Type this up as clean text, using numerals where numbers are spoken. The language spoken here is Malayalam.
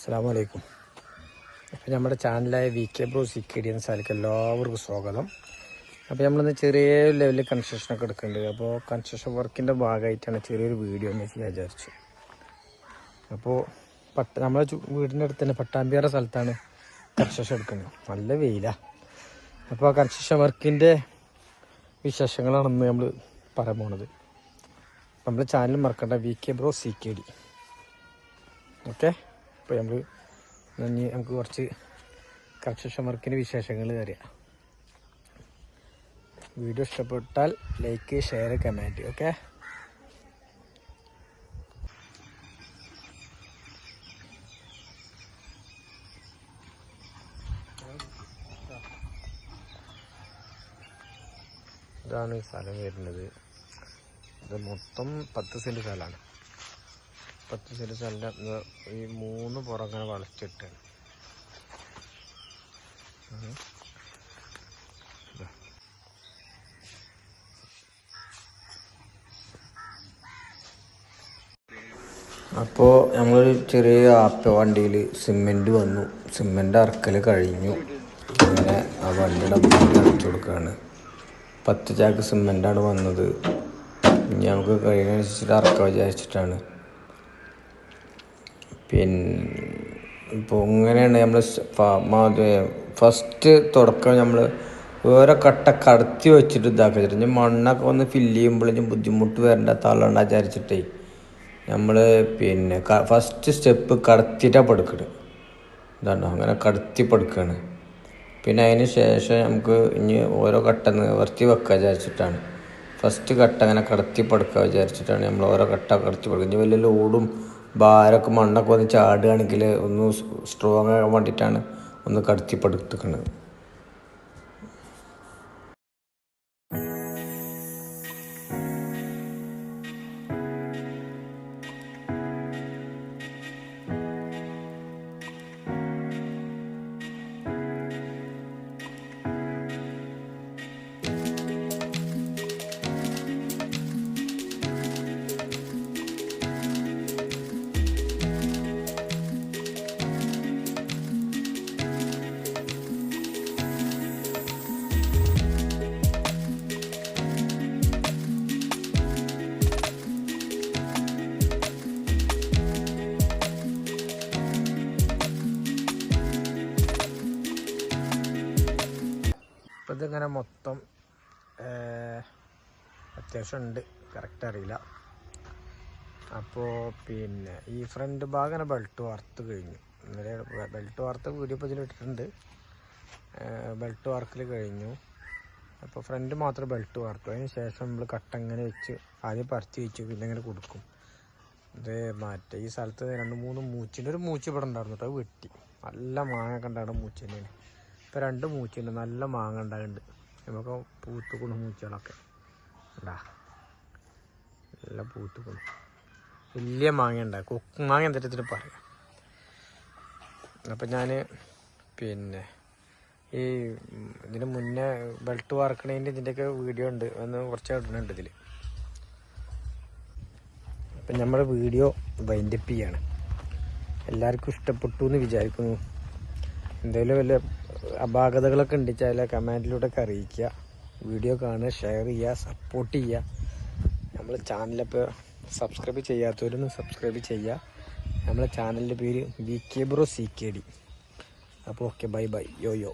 അസ്സലാമു അലൈക്കും. അപ്പോൾ നമ്മുടെ ചാനലായ VK Bro CKD എന്ന സ്ഥലത്ത് എല്ലാവർക്കും സ്വാഗതം. അപ്പോൾ നമ്മളിന്ന് ചെറിയ ലെവലിൽ കൺസ്ട്രക്ഷനൊക്കെ എടുക്കുന്നുണ്ട്. അപ്പോൾ കൺസ്ട്രക്ഷൻ വർക്കിൻ്റെ ഭാഗമായിട്ടാണ് ചെറിയൊരു വീഡിയോ എന്ന് വിചാരിച്ചു. അപ്പോൾ നമ്മളെ വീടിൻ്റെ അടുത്ത് തന്നെ പട്ടാമ്പിയാറ സ്ഥലത്താണ് കൺസ്ട്രക്ഷൻ എടുക്കുന്നത്. നല്ല വെയിലാണ്. അപ്പോൾ ആ കൺസ്ട്രക്ഷൻ വർക്കിൻ്റെ വിശേഷങ്ങളാണ് ഇന്ന് നമ്മൾ പറയാൻ പോണത്. നമ്മുടെ ചാനൽ മറക്കണ്ട, VK Bro CKD. ഓക്കെ, ഇപ്പോൾ നമുക്ക് കുറച്ച് കൺസ്ട്രക്ഷൻ വർക്കിൻ്റെ വിശേഷങ്ങൾ അറിയാം. വീഡിയോ ഇഷ്ടപ്പെട്ടാൽ ലൈക്ക്, ഷെയർ, കമൻറ്റ്. ഓക്കെ, ഇതാണ് ഈ സ്ഥലം വരുന്നത്. ഇത് മൊത്തം 10 സെൻറ്റ് സ്ഥലമാണ്. 10 സെൻറ്റ് സ്ഥലം ഈ 3 പുറങ്ങനെ വളച്ചിട്ടാണ്. അപ്പോൾ നമ്മൾ ചെറിയ വണ്ടിയിൽ സിമെൻറ്റ് വന്നു. സിമെൻറ്റ് അറക്കൽ കഴിഞ്ഞു. അങ്ങനെ ആ വണ്ടിയുടെ ബോഡി അടച്ചു കൊടുക്കുകയാണ്. 10 ചാക്ക് സിമെൻറ്റാണ് വന്നത്. ഇനി നമുക്ക് കഴിയുന്നതനുസരിച്ചിട്ട് അറക്കാൻ വിചാരിച്ചിട്ടാണ്. പിന്നെ ഇപ്പോൾ ഇങ്ങനെയാണ് നമ്മൾ ഫസ്റ്റ് തുടക്കം നമ്മൾ ഓരോ കട്ട കടത്തി വെച്ചിട്ട് ഇതാക്കി വെച്ചിട്ട് ഇനി മണ്ണൊക്കെ വന്ന് ഫില്ല് ചെയ്യുമ്പോഴേക്കും ബുദ്ധിമുട്ട് വരേണ്ട തള്ളണ്ട വിചാരിച്ചിട്ടേ നമ്മൾ പിന്നെ ഫസ്റ്റ് സ്റ്റെപ്പ് കടത്തിയിട്ടാണ് പടുക്കുന്നത്. ഇതാണോ, അങ്ങനെ കടത്തി പടുക്കുകയാണ്. പിന്നെ അതിന് ശേഷം നമുക്ക് ഇനി ഓരോ കട്ട നിവർത്തി വെക്കുക വിചാരിച്ചിട്ടാണ്. ഫസ്റ്റ് കട്ട അങ്ങനെ കടത്തി പടുക്കുക വിചാരിച്ചിട്ടാണ് നമ്മൾ ഓരോ കട്ട കടത്തി പടുക്കുക. ഇനി വലിയ ലോഡും ഭാരമൊക്കെ മണ്ണൊക്കെ വന്ന് ചാടുകയാണെങ്കിൽ ഒന്ന് സ്ട്രോങ് ആകാൻ വേണ്ടിയിട്ടാണ് ഒന്ന് കടത്തി പടുത്തിക്കുന്നത്. അപ്പോൾ ഇതിങ്ങനെ മൊത്തം അത്യാവശ്യം ഉണ്ട്, കറക്റ്റ് അറിയില്ല. അപ്പോൾ പിന്നെ ഈ ഫ്രണ്ട് ഭാഗം ബെൽറ്റ് വാർത്ത് കഴിഞ്ഞു. ഇന്നലെ ബെൽറ്റ് വാർത്ത വീഡിയോ ഇപ്പോൾ ഇതിലിട്ടിട്ടുണ്ട്. ബെൽറ്റ് വാർക്കൽ കഴിഞ്ഞു. അപ്പോൾ ഫ്രണ്ട് മാത്രം ബെൽറ്റ് വാർത്തു. അതിന് ശേഷം നമ്മൾ കട്ടങ്ങനെ വെച്ച് ആദ്യം പറിച്ച് വെച്ചു, പിന്നെ ഇങ്ങനെ കൊടുക്കും. ഇത് മാറ്റം ഈ സ്ഥലത്ത് 2-3 മൂച്ചിൻ്റെ ഒരു മൂച്ച് ഇവിടെ ഉണ്ടായിരുന്നു കേട്ടോ. അത് വെട്ടി നല്ല മാങ്ങ കണ്ടാണ് മൂച്ച് തന്നെയാണ്. ഇപ്പോൾ 2 മൂച്ചുണ്ട്, നല്ല മാങ്ങ ഉണ്ടാകുന്നുണ്ട്. നമുക്ക് പൂത്തുകൊണ്ട് മൂച്ചുകളൊക്കെ ഉണ്ടാ, നല്ല പൂത്തുകൊണ്ട് വലിയ മാങ്ങ ഉണ്ടാകും. കൊക്ക് മാങ്ങ എന്തെങ്കിലും പറയാം. അപ്പം ഞാൻ പിന്നെ ഈ ഇതിന് മുന്നേ ബെൽറ്റ് വാർക്കണതിൻ്റെ ഇതിൻ്റെയൊക്കെ വീഡിയോ ഉണ്ട്, ഒന്ന് കുറച്ച് ഇടുന്നുണ്ട് ഇതിൽ. അപ്പം നമ്മുടെ വീഡിയോ വൈൻഡപ്പ് ചെയ്യാണ്. എല്ലാവർക്കും ഇഷ്ടപ്പെട്ടു എന്ന് വിചാരിക്കുന്നു. എന്തെങ്കിലും വല്ല അപാകതകളൊക്കെ ഉണ്ടെച്ചാൽ കമൻറ്റിലൂടെയൊക്കെ അറിയിക്കുക. വീഡിയോ കാണുക, ഷെയർ ചെയ്യുക, സപ്പോർട്ട് ചെയ്യുക. നമ്മളെ ചാനലിപ്പോൾ സബ്സ്ക്രൈബ് ചെയ്യാത്തവരൊന്നും സബ്സ്ക്രൈബ് ചെയ്യുക. നമ്മളെ ചാനലിൻ്റെ പേര് VK Bro CKD. അപ്പോൾ ഓക്കെ, ബൈ ബൈ, യോ യോ.